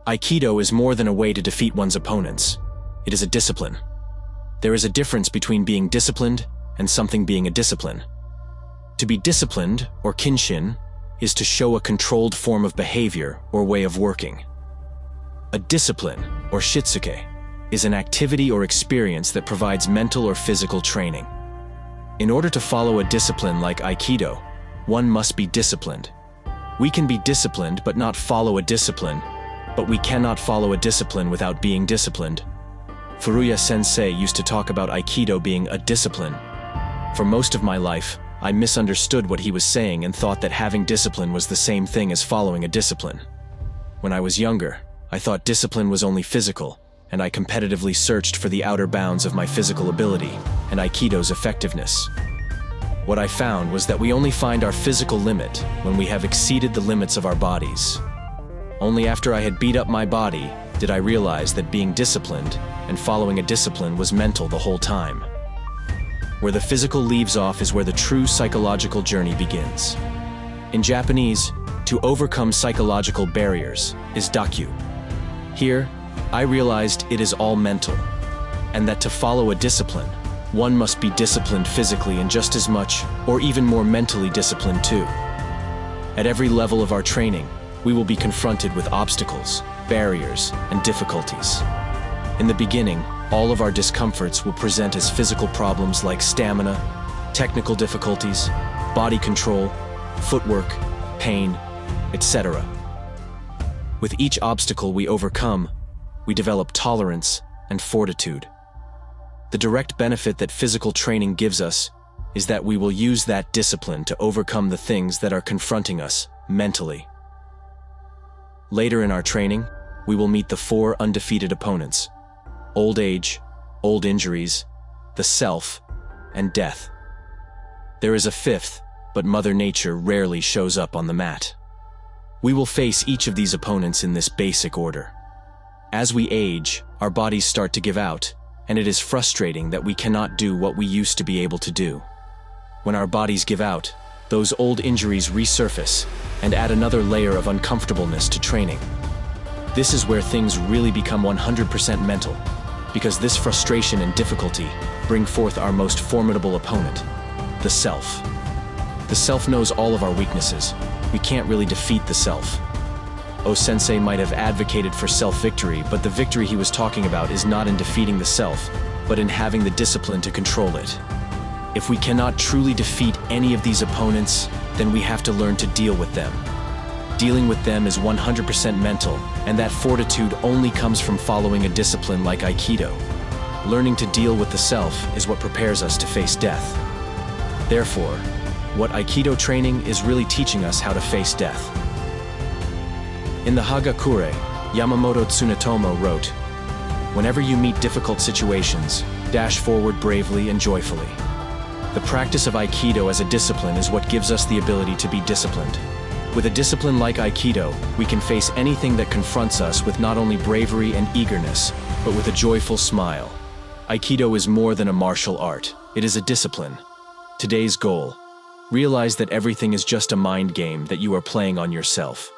Aikido is more than a way to defeat one's opponents. It is a discipline. There is a difference between being disciplined and something being a discipline. To be disciplined, or kinshin, is to show a controlled form of behavior or way of working. A discipline, or shitsuke, is an activity or experience that provides mental or physical training. In order to follow a discipline like Aikido, one must be disciplined. We can be disciplined but not follow a discipline, but we cannot follow a discipline without being disciplined. Furuya Sensei used to talk about Aikido being a discipline. For most of my life, I misunderstood what he was saying and thought that having discipline was the same thing as following a discipline. When I was younger, I thought discipline was only physical, and I competitively searched for the outer bounds of my physical ability and Aikido's effectiveness. What I found was that we only find our physical limit when we have exceeded the limits of our bodies. Only after I had beat up my body did I realize that being disciplined and following a discipline was mental the whole time. Where the physical leaves off is where the true psychological journey begins. In Japanese, to overcome psychological barriers is dakyu. Here, I realized it is all mental, and that to follow a discipline, one must be disciplined physically and just as much, or even more mentally disciplined too. At every level of our training, we will be confronted with obstacles, barriers, and difficulties. In the beginning, all of our discomforts will present as physical problems like stamina, technical difficulties, body control, footwork, pain, etc. With each obstacle we overcome, we develop tolerance and fortitude. The direct benefit that physical training gives us is that we will use that discipline to overcome the things that are confronting us mentally. Later in our training, we will meet the 4 undefeated opponents: old age, old injuries, the self, and death. There is a 5th, but Mother Nature rarely shows up on the mat. We will face each of these opponents in this basic order. As we age, our bodies start to give out, and it is frustrating that we cannot do what we used to be able to do. When our bodies give out, those old injuries resurface and add another layer of uncomfortableness to training. This is where things really become 100% mental, because this frustration and difficulty bring forth our most formidable opponent, the self. The self knows all of our weaknesses. We can't really defeat the self. Sensei might have advocated for self-victory, but the victory he was talking about is not in defeating the self, but in having the discipline to control it. If we cannot truly defeat any of these opponents, then we have to learn to deal with them. Dealing with them is 100% mental, and that fortitude only comes from following a discipline like Aikido. Learning to deal with the self is what prepares us to face death. Therefore, what Aikido training is really teaching us how to face death. In the Hagakure, Yamamoto Tsunetomo wrote, "Whenever you meet difficult situations, dash forward bravely and joyfully." The practice of Aikido as a discipline is what gives us the ability to be disciplined. With a discipline like Aikido, we can face anything that confronts us with not only bravery and eagerness, but with a joyful smile. Aikido is more than a martial art. It is a discipline. Today's goal: realize that everything is just a mind game that you are playing on yourself.